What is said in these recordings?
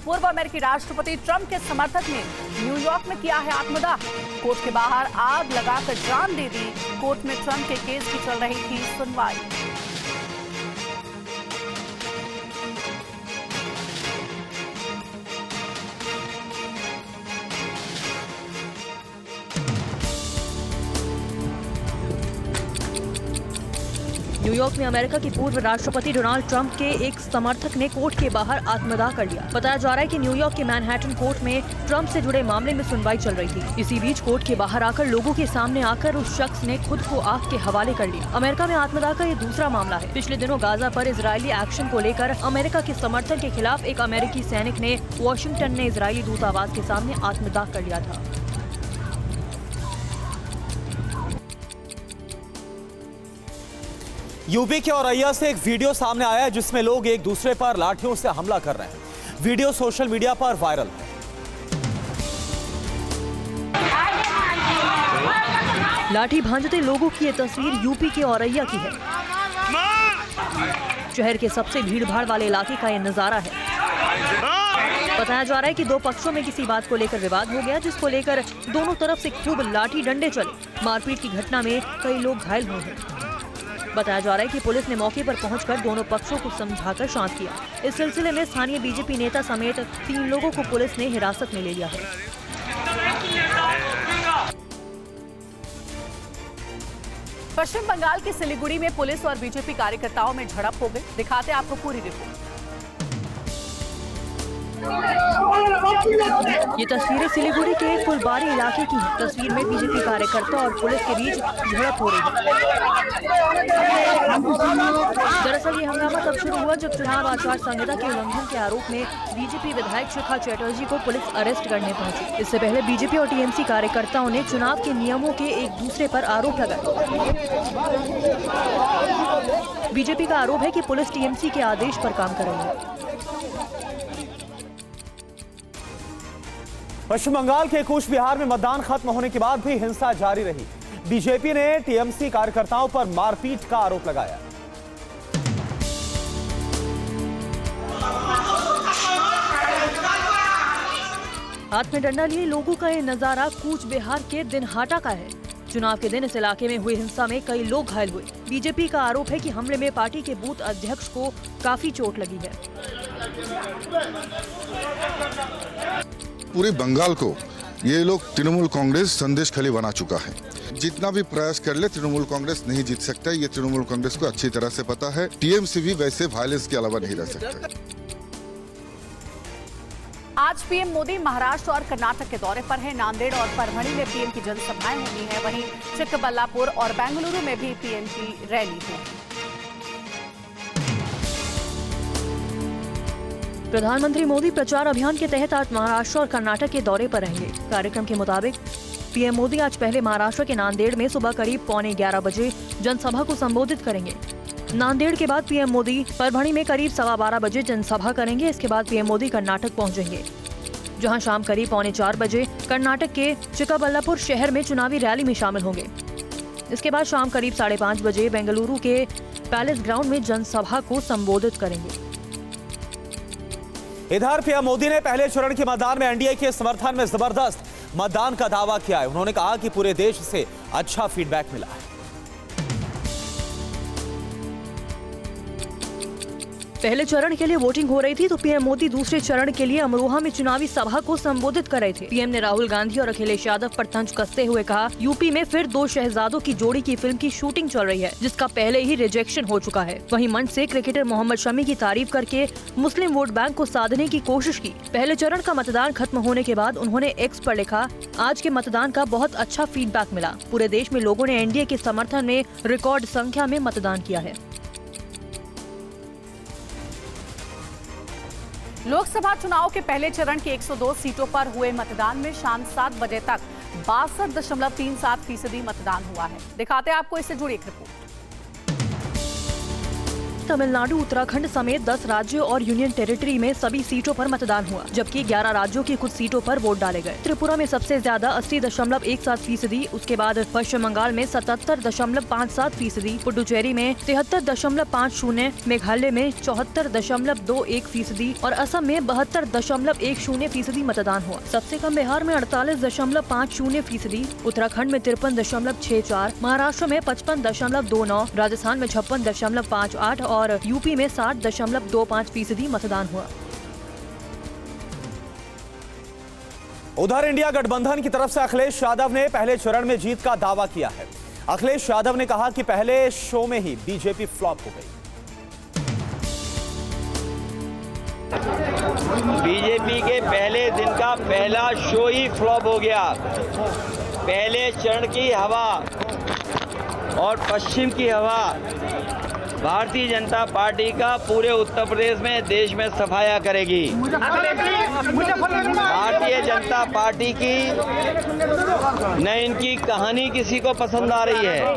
पूर्व अमेरिकी राष्ट्रपति ट्रंप के समर्थक ने न्यूयॉर्क में किया है आत्मदाह। कोर्ट के बाहर आग लगाकर जान दे दी। कोर्ट में ट्रंप के केस की चल रही थी सुनवाई। न्यूयॉर्क में अमेरिका के पूर्व राष्ट्रपति डोनाल्ड ट्रंप के एक समर्थक ने कोर्ट के बाहर आत्मदाह कर लिया। बताया जा रहा है कि न्यूयॉर्क के मैनहट्टन कोर्ट में ट्रंप से जुड़े मामले में सुनवाई चल रही थी। इसी बीच कोर्ट के बाहर आकर लोगों के सामने आकर उस शख्स ने खुद को आग के हवाले कर लिया। अमेरिका में आत्मदाह का ये दूसरा मामला है। पिछले दिनों गाजा पर इजरायली एक्शन को लेकर अमेरिका के समर्थन के खिलाफ एक अमेरिकी सैनिक ने वॉशिंगटन में इजरायली दूतावास के सामने आत्मदाह कर लिया था। यूपी के औरैया से एक वीडियो सामने आया है जिसमें लोग एक दूसरे पर लाठियों से हमला कर रहे हैं। वीडियो सोशल मीडिया पर वायरल है। लाठी भांजते लोगों की ये तस्वीर यूपी के औरैया की है। शहर के सबसे भीड़भाड़ वाले इलाके का ये नजारा है। बताया जा रहा है कि दो पक्षों में किसी बात को लेकर विवाद हो गया, जिसको लेकर दोनों तरफ से खूब लाठी डंडे चले। मारपीट की घटना में कई लोग घायल हुए हैं। बताया जा रहा है कि पुलिस ने मौके पर पहुंचकर दोनों पक्षों को समझाकर शांत किया। इस सिलसिले में स्थानीय बीजेपी नेता समेत 3 लोगों को पुलिस ने हिरासत में ले लिया है। पश्चिम बंगाल के सिलीगुड़ी में पुलिस और बीजेपी कार्यकर्ताओं में झड़प हो गई। दिखाते आपको पूरी रिपोर्ट। ये तस्वीरें सिलीगुड़ी के एक फुलबारी इलाके की हैं। तस्वीर में बीजेपी कार्यकर्ता और पुलिस के बीच झड़प हो रही है। दरअसल ये हंगामा तब शुरू हुआ जब चुनाव आचार संहिता के उल्लंघन के आरोप में बीजेपी विधायक शिखा चटर्जी को पुलिस अरेस्ट करने पहुंची। इससे पहले बीजेपी और टीएमसी कार्यकर्ताओं ने चुनाव के नियमों के एक दूसरे पर आरोप लगाए। बीजेपी का आरोप है कि पुलिस टीएमसी के आदेश पर काम कर रही है। पश्चिम बंगाल के कूच बिहार में मतदान खत्म होने के बाद भी हिंसा जारी रही। बीजेपी ने टीएमसी कार्यकर्ताओं पर मारपीट का आरोप लगाया। हाथ में डंडा लिए लोगों का ये नजारा कूच बिहार के दिनहाटा का है। चुनाव के दिन इस इलाके में हुई हिंसा में कई लोग घायल हुए। बीजेपी का आरोप है कि हमले में पार्टी के बूथ अध्यक्ष को काफी चोट लगी है। पूरे बंगाल को ये लोग तृणमूल कांग्रेस संदेश खली बना चुका है। जितना भी प्रयास कर ले तृणमूल कांग्रेस नहीं जीत सकता। ये तृणमूल कांग्रेस को अच्छी तरह से पता है। टीएमसी भी वैसे वायलेंस के अलावा नहीं रह सकता। आज पीएम मोदी महाराष्ट्र और कर्नाटक के दौरे पर हैं। नांदेड़ और परभणी में पीएम की जनसभाएं होनी है। वहीं चिक्कबल्लापुर और बेंगलुरु में भी पीएम की रैली होगी। प्रधानमंत्री मोदी प्रचार अभियान के तहत आज महाराष्ट्र और कर्नाटक के दौरे पर रहेंगे। कार्यक्रम के मुताबिक पीएम मोदी आज पहले महाराष्ट्र के नांदेड़ में सुबह करीब 11:15 बजे जनसभा को संबोधित करेंगे। नांदेड़ के बाद पीएम मोदी परभणी में करीब 12:15 बजे जनसभा करेंगे। इसके बाद पीएम मोदी कर्नाटक पहुंचेंगे, जहां शाम करीब 3:45 बजे कर्नाटक के चिक्कबल्लापुर शहर में चुनावी रैली में शामिल होंगे। इसके बाद शाम करीब 5:30 बजे बेंगलुरु के पैलेस ग्राउंड में जनसभा को संबोधित करेंगे। इधर पीएम मोदी ने पहले चरण के मतदान में एनडीए के समर्थन में जबरदस्त मतदान का दावा किया है। उन्होंने कहा कि पूरे देश से अच्छा फीडबैक मिला है। पहले चरण के लिए वोटिंग हो रही थी तो पीएम मोदी दूसरे चरण के लिए अमरोहा में चुनावी सभा को संबोधित कर रहे थे। पीएम ने राहुल गांधी और अखिलेश यादव पर तंज कसते हुए कहा, यूपी में फिर 2 शहजादों की जोड़ी की फिल्म की शूटिंग चल रही है, जिसका पहले ही रिजेक्शन हो चुका है। वहीं मंच से क्रिकेटर मोहम्मद शमी की तारीफ करके मुस्लिम वोट बैंक को साधने की कोशिश की। पहले चरण का मतदान खत्म होने के बाद उन्होंने एक्स पर लिखा, आज के मतदान का बहुत अच्छा फीडबैक मिला। पूरे देश में लोगों ने एनडीए के समर्थन में रिकॉर्ड संख्या में मतदान किया है। लोकसभा चुनाव के पहले चरण की 102 सीटों पर हुए मतदान में शाम 7 बजे तक 62.37% मतदान हुआ है। दिखाते हैं आपको इससे जुड़ी एक रिपोर्ट। तमिलनाडु, उत्तराखंड समेत 10 राज्यों और यूनियन टेरिटरी में सभी सीटों पर मतदान हुआ, जबकि 11 राज्यों की कुछ सीटों पर वोट डाले गए। त्रिपुरा में सबसे ज्यादा 80.17%, उसके बाद पश्चिम बंगाल में 77.57%, पुडुचेरी में 73.50%, मेघालय में 74.21% और असम में 72.10% मतदान हुआ। सबसे कम बिहार में 48.50%, उत्तराखंड में 53.64%, महाराष्ट्र में 55.29%, राजस्थान में 56.58% और यूपी में 60.25% मतदान हुआ। उधर इंडिया गठबंधन की तरफ से अखिलेश यादव ने पहले चरण में जीत का दावा किया है। अखिलेश यादव ने कहा कि पहले शो में ही बीजेपी फ्लॉप हो गई। बीजेपी के पहले दिन का पहला शो ही फ्लॉप हो गया। पहले चरण की हवा और पश्चिम की हवा भारतीय जनता पार्टी का पूरे उत्तर प्रदेश में, देश में सफाया करेगी। भारतीय जनता पार्टी की न इनकी कहानी किसी को पसंद आ रही है,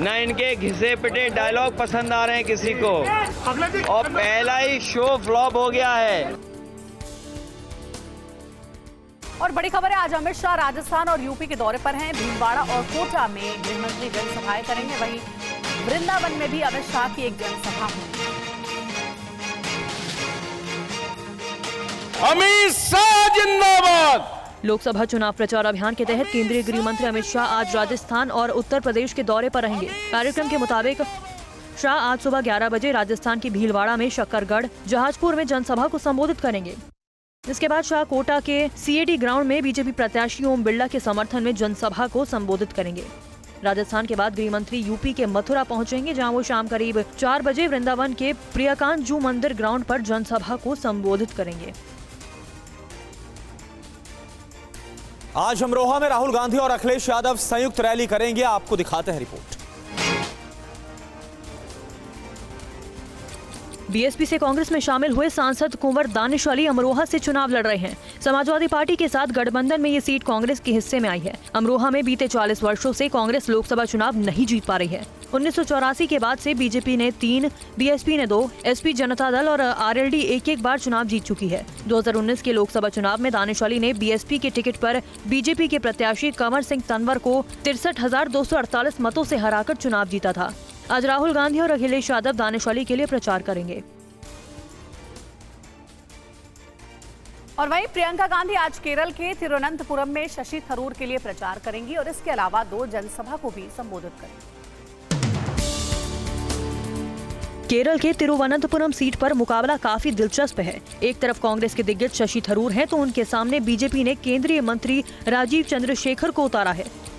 न इनके घिसे पिटे डायलॉग पसंद आ रहे हैं किसी को, और पहला ही शो फ्लॉप हो गया है। और बड़ी खबर है, आज अमित शाह राजस्थान और यूपी के दौरे पर हैं। भीलवाड़ा और कोटा में गृहमंत्री जनसभाएं करेंगे, वहीं वृंदावन में भी अमित शाह की एक जनसभा होगी। अमित शाह जिंदाबाद। लोकसभा चुनाव प्रचार अभियान के तहत केंद्रीय गृह मंत्री अमित शाह आज राजस्थान और उत्तर प्रदेश के दौरे पर रहेंगे। कार्यक्रम के मुताबिक शाह आज सुबह 11 बजे राजस्थान के भीलवाड़ा में, शक्करगढ़, जहाजपुर में जनसभा को संबोधित करेंगे। इसके बाद शाह कोटा के सीएडी ग्राउंड में बीजेपी प्रत्याशी ओम बिरला के समर्थन में जनसभा को संबोधित करेंगे। राजस्थान के बाद गृह मंत्री यूपी के मथुरा पहुंचेंगे, जहां वो शाम करीब 4 बजे वृंदावन के प्रियकांत जू मंदिर ग्राउंड पर जनसभा को संबोधित करेंगे। आज अमरोहा में राहुल गांधी और अखिलेश यादव संयुक्त रैली करेंगे, आपको दिखाते हैं रिपोर्ट। बीएसपी से कांग्रेस में शामिल हुए सांसद कुंवर दानिश अली अमरोहा से चुनाव लड़ रहे हैं। समाजवादी पार्टी के साथ गठबंधन में ये सीट कांग्रेस के हिस्से में आई है। अमरोहा में बीते 40 वर्षों से कांग्रेस लोकसभा चुनाव नहीं जीत पा रही है। 1984 के बाद से बीजेपी ने 3, बीएसपी ने 2, एसपी जनता दल और आरएलडी एक बार चुनाव जीत चुकी है। 2019 के लोकसभा चुनाव में दानिश अली ने बीएसपी के टिकट पर बीजेपी के प्रत्याशी कंवर सिंह तंवर को 63,248 मतों से हराकर चुनाव जीता था। आज राहुल गांधी और अखिलेश यादव दानिश अली के लिए प्रचार करेंगे। और वहीं प्रियंका गांधी आज केरल के तिरुवनंतपुरम में शशि थरूर के लिए प्रचार करेंगी और इसके अलावा 2 जनसभा को भी संबोधित करेंगी। केरल के तिरुवनंतपुरम सीट पर मुकाबला काफी दिलचस्प है। एक तरफ कांग्रेस के दिग्गज शशि थरूर हैं, तो उनके सामने बीजेपी ने केंद्रीय मंत्री राजीव चंद्रशेखर को उतारा है।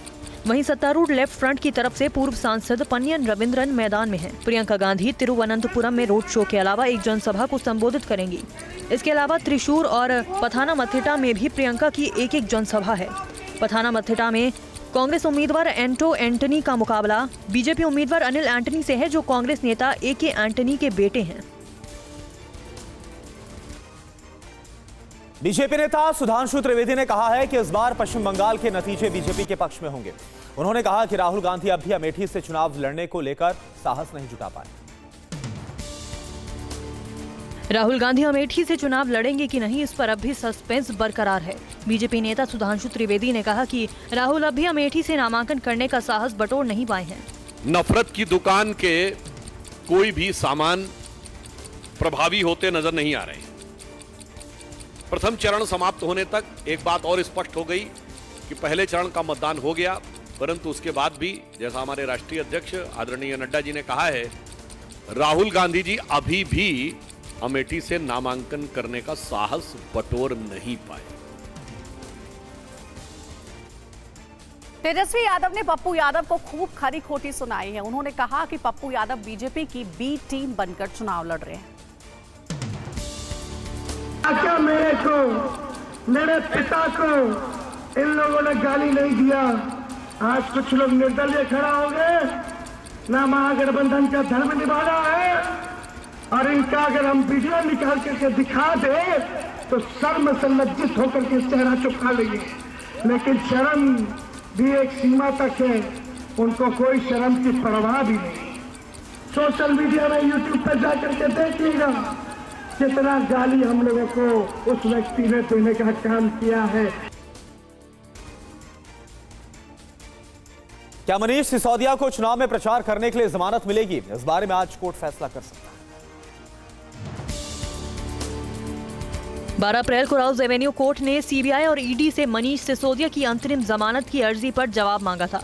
वहीं सत्तारूढ़ लेफ्ट फ्रंट की तरफ से पूर्व सांसद पन्नियन रविंद्रन मैदान में हैं। प्रियंका गांधी तिरुवनंतपुरम में रोड शो के अलावा एक जनसभा को संबोधित करेंगी। इसके अलावा त्रिशूर और पथानामथिट्टा में भी प्रियंका की एक जनसभा है। पथानामथिट्टा में कांग्रेस उम्मीदवार एंटो एंटनी का मुकाबला बीजेपी उम्मीदवार अनिल एंटनी से है, जो कांग्रेस नेता ए.के. एंटनी के बेटे हैं। बीजेपी नेता सुधांशु त्रिवेदी ने कहा है कि इस बार पश्चिम बंगाल के नतीजे बीजेपी के पक्ष में होंगे। उन्होंने कहा कि राहुल गांधी अब भी अमेठी से चुनाव लड़ने को लेकर साहस नहीं जुटा पाए। राहुल गांधी अमेठी से चुनाव लड़ेंगे कि नहीं, इस पर अब भी सस्पेंस बरकरार है। बीजेपी नेता सुधांशु त्रिवेदी ने कहा कि राहुल अब भी अमेठी से नामांकन करने का साहस बटोर नहीं पाए हैं। नफरत की दुकान के कोई भी सामान प्रभावी होते नजर नहीं आ रहे। प्रथम चरण समाप्त होने तक एक बात और स्पष्ट हो गई कि पहले चरण का मतदान हो गया, परंतु उसके बाद भी, जैसा हमारे राष्ट्रीय अध्यक्ष आदरणीय नड्डा जी ने कहा है, राहुल गांधी जी अभी भी अमेठी से नामांकन करने का साहस बटोर नहीं पाए। तेजस्वी यादव ने पप्पू यादव को खूब खरी खोटी सुनाई है। उन्होंने कहा कि पप्पू यादव बीजेपी की बी टीम बनकर चुनाव लड़ रहे हैं। क्या मेरे को, मेरे पिता को इन लोगों ने गाली नहीं दिया। आज कुछ लोग निर्दलीय खड़ा हो गए, ना महागठबंधन का धर्म निभाना है, और इनका अगर हम वीडियो निकाल करके दिखा दे तो शर्म से लज्जित होकर के चेहरा चुपका लेंगे। लेकिन शर्म भी एक सीमा तक है, उनको कोई शर्म की परवाह भी नहीं। सोशल मीडिया में यूट्यूब पर जाकर के देखिएगा कितना गाली हम लोगों को उस व्यक्ति ने देने का काम किया है। क्या मनीष सिसोदिया को चुनाव में प्रचार करने के लिए जमानत मिलेगी? इस बारे में आज कोर्ट फैसला कर सकता है। 12 अप्रैल को राउज एवेन्यू कोर्ट ने सीबीआई और ईडी से मनीष सिसोदिया की अंतरिम जमानत की अर्जी पर जवाब मांगा था।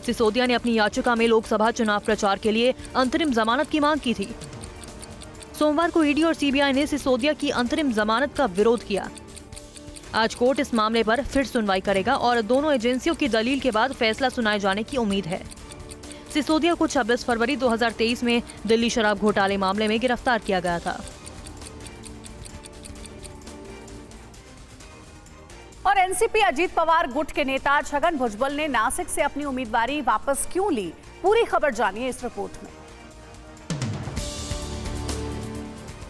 सिसोदिया ने अपनी याचिका में लोकसभा चुनाव प्रचार के लिए अंतरिम जमानत की मांग की थी। सोमवार को ईडी और सीबीआई ने सिसोदिया की अंतरिम जमानत का विरोध किया। आज कोर्ट इस मामले पर फिर सुनवाई करेगा और दोनों एजेंसियों की दलील के बाद फैसला सुनाए जाने की उम्मीद है। सिसोदिया को 26 फरवरी 2023 में दिल्ली शराब घोटाले मामले में गिरफ्तार किया गया था। और एनसीपी अजीत पवार गुट के नेता छगन भुजबल ने नासिक से अपनी उम्मीदवारी वापस क्यों ली? पूरी खबर जानिए इस रिपोर्ट में।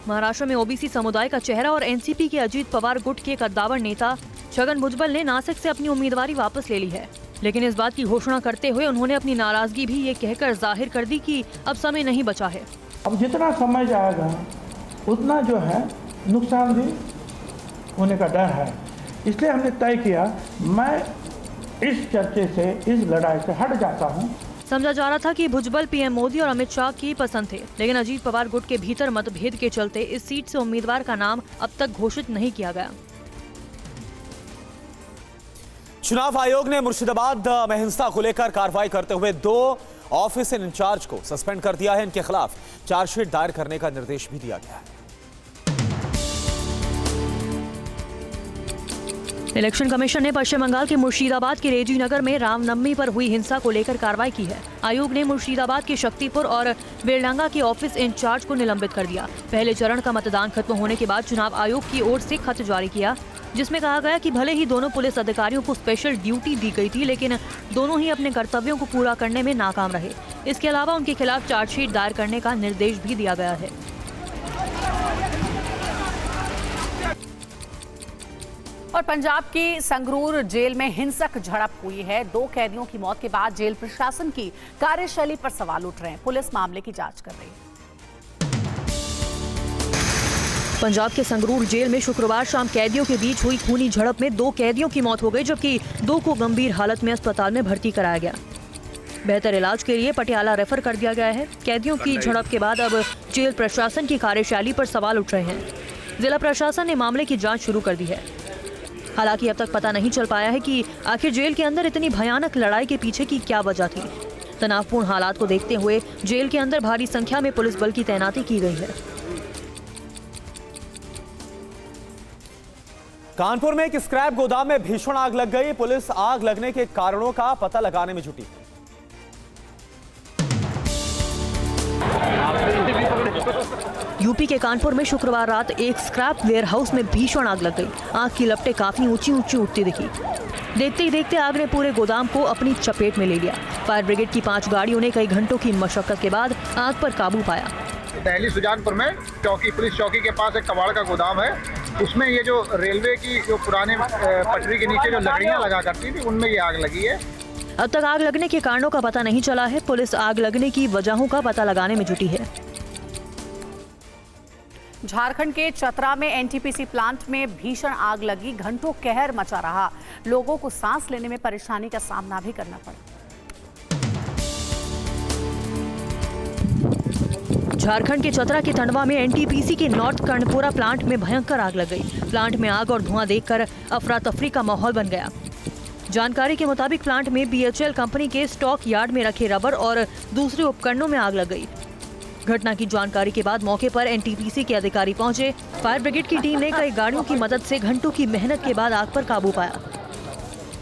महाराष्ट्र में ओबीसी समुदाय का चेहरा और एनसीपी के अजीत पवार गुट के कद्दावर नेता छगन भुजबल ने नासिक से अपनी उम्मीदवारी वापस ले ली है। लेकिन इस बात की घोषणा करते हुए उन्होंने अपनी नाराजगी भी ये कहकर जाहिर कर दी कि अब समय नहीं बचा है। अब जितना समय जाएगा उतना जो है नुकसानदेह होने का डर है, इसलिए हमने तय किया मैं इस चर्चे से, इस लड़ाई से हट जाता हूँ। समझा जा रहा था कि भुजबल पीएम मोदी और अमित शाह की पसंद थे, लेकिन अजीत पवार गुट के भीतर मतभेद के चलते इस सीट से उम्मीदवार का नाम अब तक घोषित नहीं किया गया। चुनाव आयोग ने मुर्शिदाबाद में हिंसा को लेकर कार्रवाई करते हुए 2 ऑफिस इंचार्ज को सस्पेंड कर दिया है। इनके खिलाफ चार्जशीट दायर करने का निर्देश भी दिया गया है। इलेक्शन कमीशन ने पश्चिम बंगाल के मुर्शिदाबाद के रेजी नगर में रामनवमी पर हुई हिंसा को लेकर कार्रवाई की है। आयोग ने मुर्शिदाबाद के शक्तिपुर और बेलडांगा के ऑफिस इंचार्ज को निलंबित कर दिया। पहले चरण का मतदान खत्म होने के बाद चुनाव आयोग की ओर से खत जारी किया, जिसमें कहा गया कि भले ही दोनों पुलिस अधिकारियों को स्पेशल ड्यूटी दी गई थी, लेकिन दोनों ही अपने कर्तव्यों को पूरा करने में नाकाम रहे। इसके अलावा उनके खिलाफ चार्जशीट दायर करने का निर्देश भी दिया गया है। और पंजाब की संगरूर जेल में हिंसक झड़प हुई है। 2 कैदियों की मौत के बाद जेल प्रशासन की कार्यशैली पर सवाल उठ रहे हैं। पुलिस मामले की जांच कर रही है। पंजाब के संगरूर जेल में शुक्रवार शाम कैदियों के बीच हुई खूनी झड़प में 2 कैदियों की मौत हो गई, जबकि 2 को गंभीर हालत में अस्पताल में भर्ती कराया गया। बेहतर इलाज के लिए पटियाला रेफर कर दिया गया है। कैदियों की झड़प के बाद अब जेल प्रशासन की कार्यशैली पर सवाल उठ रहे हैं। जिला प्रशासन ने मामले की जाँच शुरू कर दी है। हालांकि अब तक पता नहीं चल पाया है कि आखिर जेल के अंदर इतनी भयानक लड़ाई के पीछे की क्या वजह थी। तनावपूर्ण हालात को देखते हुए जेल के अंदर भारी संख्या में पुलिस बल की तैनाती की गई है। कानपुर में एक स्क्रैप गोदाम में भीषण आग लग गई। पुलिस आग लगने के कारणों का पता लगाने में जुटी है। यूपी के कानपुर में शुक्रवार रात एक स्क्रैप वेयरहाउस में भीषण आग लग गई। आग की लपटें काफी ऊंची उठती दिखी। देखते ही देखते आग ने पूरे गोदाम को अपनी चपेट में ले लिया। फायर ब्रिगेड की 5 गाड़ियों ने कई घंटों की मशक्कत के बाद आग पर काबू पाया। दिल्ली सुजानपुर में पुलिस चौकी के पास एक कबाड़ का गोदाम है। उसमें ये जो रेलवे की जो पुराने पटरी के नीचे जो लकड़ियां लगा करती थी, उनमें ये आग लगी है। अब तक आग लगने के कारणों का पता नहीं चला है। पुलिस आग लगने की वजहों का पता लगाने में जुटी है। झारखंड के चतरा में एनटीपीसी प्लांट में भीषण आग लगी। घंटों कहर मचा रहा। लोगों को सांस लेने में परेशानी का सामना भी करना पड़ा। झारखंड के चतरा के टंडवा में एनटीपीसी के नॉर्थ कर्णपुरा प्लांट में भयंकर आग लग गई। प्लांट में आग और धुआं देखकर अफरा तफरी का माहौल बन गया। जानकारी के मुताबिक प्लांट में बीएचएल कंपनी के स्टॉक यार्ड में रखे रबर और दूसरे उपकरणों में आग लग गई। घटना की जानकारी के बाद मौके पर एनटीपीसी के अधिकारी पहुंचे। फायर ब्रिगेड की टीम ने कई गाड़ियों की मदद से घंटों की मेहनत के बाद आग पर काबू पाया।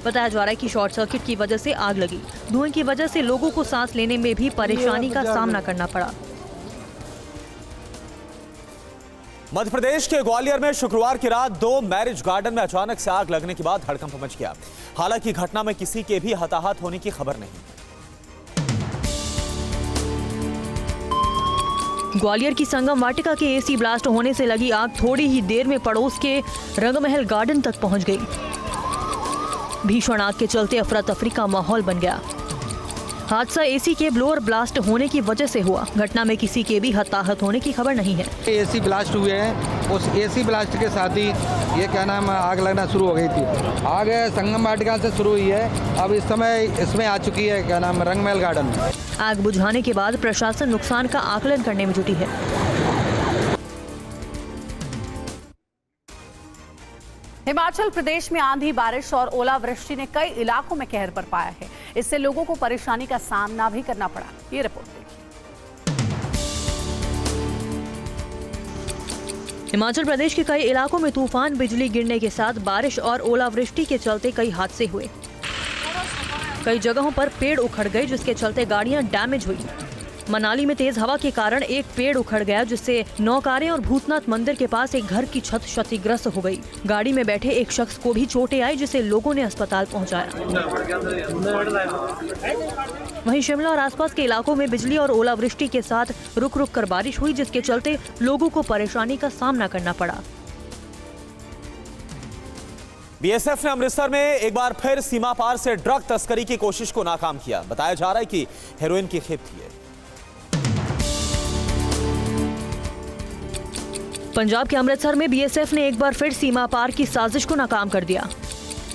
बताया जा रहा है कि शॉर्ट सर्किट की वजह से आग लगी। धुएं की वजह से लोगों को सांस लेने में भी परेशानी का सामना करना पड़ा। मध्य प्रदेश के ग्वालियर में शुक्रवार की रात 2 मैरिज गार्डन में अचानक से आग लगने के बाद हड़कंप मच गया। हालांकि घटना में किसी के भी हताहत होने की खबर नहीं। ग्वालियर की संगम वाटिका के एसी ब्लास्ट होने से लगी आग थोड़ी ही देर में पड़ोस के रंगमहल गार्डन तक पहुंच गई। भीषण आग के चलते अफरा तफरी का माहौल बन गया। हादसा एसी के ब्लोअर ब्लास्ट होने की वजह से हुआ। घटना में किसी के भी हताहत होने की खबर नहीं है। एसी ब्लास्ट हुए हैं, उस एसी ब्लास्ट के साथ ही ये क्या नाम आग लगना शुरू हो गई थी। आग संगम वाटिका से शुरू हुई है, अब इस समय इसमें आ चुकी है क्या नाम रंगमहल गार्डन। आग बुझाने के बाद प्रशासन नुकसान का आकलन करने में जुटी है। हिमाचल प्रदेश में आंधी, बारिश और ओलावृष्टि ने कई इलाकों में कहर बरपाया है। इससे लोगों को परेशानी का सामना भी करना पड़ा। ये रिपोर्ट देखिए। हिमाचल प्रदेश के कई इलाकों में तूफान, बिजली गिरने के साथ बारिश और ओलावृष्टि के चलते कई हादसे हुए। कई जगहों पर पेड़ उखड़ गए, जिसके चलते गाड़ियां डैमेज हुई। मनाली में तेज हवा के कारण एक पेड़ उखड़ गया, जिससे नौकारें और भूतनाथ मंदिर के पास एक घर की छत क्षतिग्रस्त हो गई। गाड़ी में बैठे एक शख्स को भी चोटें आई, जिसे लोगों ने अस्पताल पहुंचाया। वहीं शिमला और आसपास के इलाकों में बिजली और ओलावृष्टि के साथ रुक रुक कर बारिश हुई, जिसके चलते लोगों को परेशानी का सामना करना पड़ा। बीएसएफ ने अमृतसर में एक बार फिर सीमा पार से ड्रग तस्करी की कोशिश को नाकाम किया। बताया जा रहा है कि हेरोइन की खेप थी। पंजाब के अमृतसर में बीएसएफ ने एक बार फिर सीमा पार की साजिश को नाकाम कर दिया।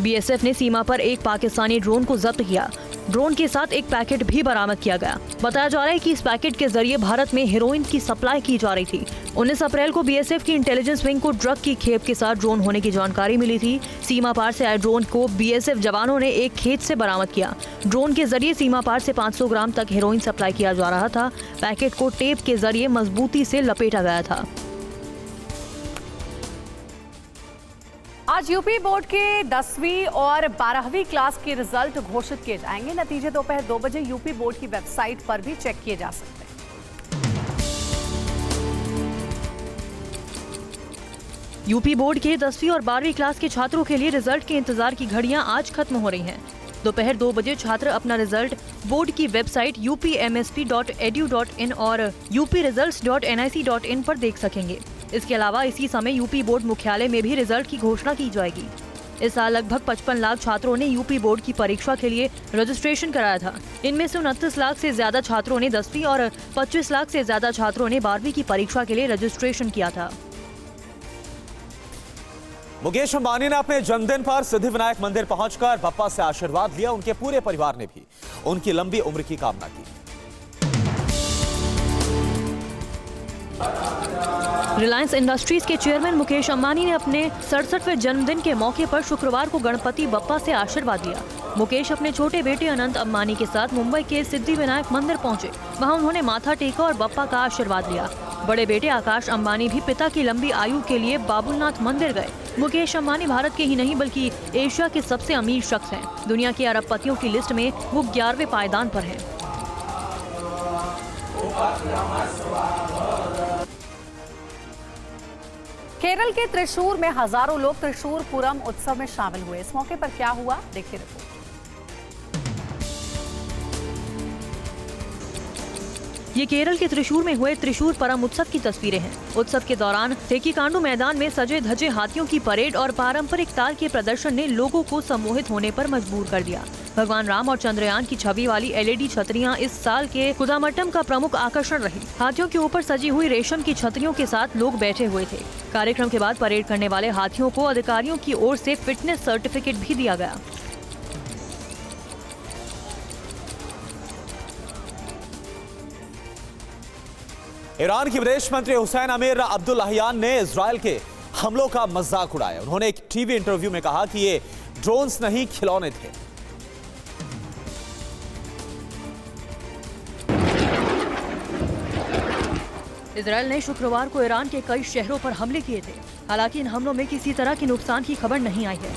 बीएसएफ ने सीमा पर एक पाकिस्तानी ड्रोन को जब्त किया। ड्रोन के साथ एक पैकेट भी बरामद किया गया। बताया जा रहा है कि इस पैकेट के जरिए भारत में हेरोइन की सप्लाई की जा रही थी। 19 अप्रैल को बीएसएफ की इंटेलिजेंस विंग को ड्रग की खेप के साथ ड्रोन होने की जानकारी मिली थी। सीमा पार से आए ड्रोन को बीएसएफ जवानों ने एक खेत से बरामद किया। ड्रोन के जरिए सीमा पार से 500 ग्राम तक हेरोइन सप्लाई किया जा रहा था। पैकेट को टेप के जरिए मजबूती से लपेटा गया था। आज यूपी बोर्ड के 10वीं और 12वीं क्लास के रिजल्ट घोषित किए जाएंगे। नतीजे दोपहर 2 बजे यूपी बोर्ड की वेबसाइट पर भी चेक किए जा सकते हैं। यूपी बोर्ड के 10वीं और 12वीं क्लास के छात्रों के लिए रिजल्ट के इंतजार की घड़ियां आज खत्म हो रही हैं। दोपहर 2 बजे छात्र अपना रिजल्ट बोर्ड की वेबसाइट upmsp.edu.in और upresults.nic.in पर देख सकेंगे। इसके अलावा इसी समय यूपी बोर्ड मुख्यालय में भी रिजल्ट की घोषणा की जाएगी। इस साल लगभग 55 लाख छात्रों ने यूपी बोर्ड की परीक्षा के लिए रजिस्ट्रेशन कराया था। इनमें से 29 लाख से ज्यादा छात्रों ने 10वीं और 25 लाख से ज्यादा छात्रों ने 12वीं की परीक्षा के लिए रजिस्ट्रेशन किया था। मुकेश अंबानी ने अपने जन्मदिन पर सिद्धिविनायक मंदिर पहुंचकर बप्पा से आशीर्वाद लिया। उनके पूरे परिवार ने भी उनकी लंबी उम्र की कामना की। रिलायंस इंडस्ट्रीज के चेयरमैन मुकेश अंबानी ने अपने 67वें जन्मदिन के मौके पर शुक्रवार को गणपति बप्पा से आशीर्वाद लिया। मुकेश अपने छोटे बेटे अनंत अंबानी के साथ मुंबई के सिद्धिविनायक मंदिर पहुंचे। वहां उन्होंने माथा टेका और बप्पा का आशीर्वाद लिया। बड़े बेटे आकाश अंबानी भी पिता की लंबी आयु के लिए बाबुलनाथ मंदिर गए। मुकेश अंबानी भारत के ही नहीं बल्कि एशिया के सबसे अमीर शख्स हैं। दुनिया के अरबपतियों की लिस्ट में वो 11वें पायदान पर हैं। केरल के त्रिशूर में हजारों लोग त्रिशूर पूरम उत्सव में शामिल हुए। इस मौके पर क्या हुआ, देखिए रिपोर्ट। ये केरल के त्रिशूर में हुए त्रिशूर परम उत्सव की तस्वीरें हैं। उत्सव के दौरान थेकिकांडू मैदान में सजे धजे हाथियों की परेड और पारंपरिक ताल के प्रदर्शन ने लोगों को सम्मोहित होने पर मजबूर कर दिया। भगवान राम और चंद्रयान की छवि वाली LED छतरियां इस साल के कुदामट्टम का प्रमुख आकर्षण रही। हाथियों के ऊपर सजी हुई रेशम की छतरियों के साथ लोग बैठे हुए थे। कार्यक्रम के बाद परेड करने वाले हाथियों को अधिकारियों की ओर से फिटनेस सर्टिफिकेट भी दिया गया। ईरान के विदेश मंत्री हुसैन अमीर अब्दुल्लाहियान ने इजरायल के हमलों का मजाक उड़ाया। उन्होंने एक टीवी इंटरव्यू में कहा कि ये ड्रोन्स नहीं खिलौने थे। इजरायल ने शुक्रवार को ईरान के कई शहरों पर हमले किए थे। हालांकि इन हमलों में किसी तरह की नुकसान की खबर नहीं आई है।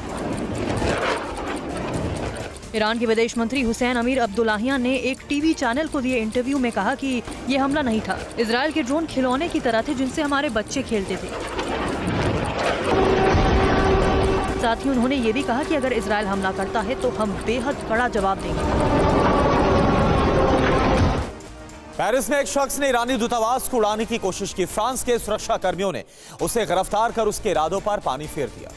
ईरान के विदेश मंत्री हुसैन अमीर अब्दुल्लाहियान ने एक टीवी चैनल को दिए इंटरव्यू में कहा कि ये हमला नहीं था। इजरायल के ड्रोन खिलौने की तरह थे जिनसे हमारे बच्चे खेलते थे। साथ ही उन्होंने ये भी कहा कि अगर इजरायल हमला करता है तो हम बेहद कड़ा जवाब देंगे। पेरिस में एक शख्स ने ईरानी दूतावास को उड़ाने की कोशिश की। फ्रांस के सुरक्षा कर्मियों ने उसे गिरफ्तार कर उसके इरादों पर पानी फेर दिया।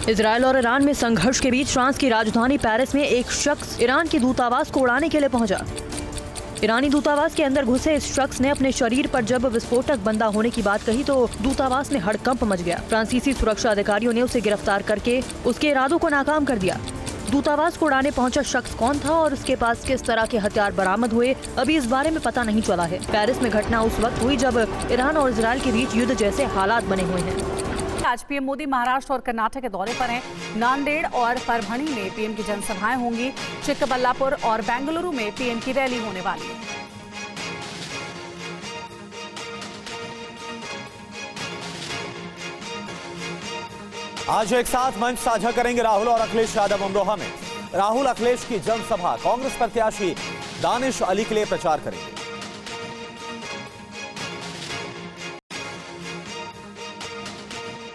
इजरायल और ईरान में संघर्ष के बीच फ्रांस की राजधानी पेरिस में एक शख्स ईरान के दूतावास को उड़ाने के लिए पहुंचा। ईरानी दूतावास के अंदर घुसे इस शख्स ने अपने शरीर पर जब विस्फोटक बंदा होने की बात कही तो दूतावास में हड़कंप मच गया। फ्रांसीसी सुरक्षा अधिकारियों ने उसे गिरफ्तार करके उसके इरादों को नाकाम कर दिया। दूतावास को उड़ाने पहुंचा शख्स कौन था और उसके पास किस तरह के हथियार बरामद हुए, अभी इस बारे में पता नहीं चला है। पेरिस में घटना उस वक्त हुई जब ईरान और इजरायल के बीच युद्ध जैसे हालात बने हुए हैं। आज पीएम मोदी महाराष्ट्र और कर्नाटक के दौरे पर हैं। नांदेड़ और परभणी में पीएम की जनसभाएं होंगी। चिक्कबल्लापुर और बेंगलुरु में पीएम की रैली होने वाली है। आज एक साथ मंच साझा करेंगे राहुल और अखिलेश यादव अमरोहा में। राहुल अखिलेश की जनसभा, कांग्रेस प्रत्याशी दानिश अली के लिए प्रचार करेंगे।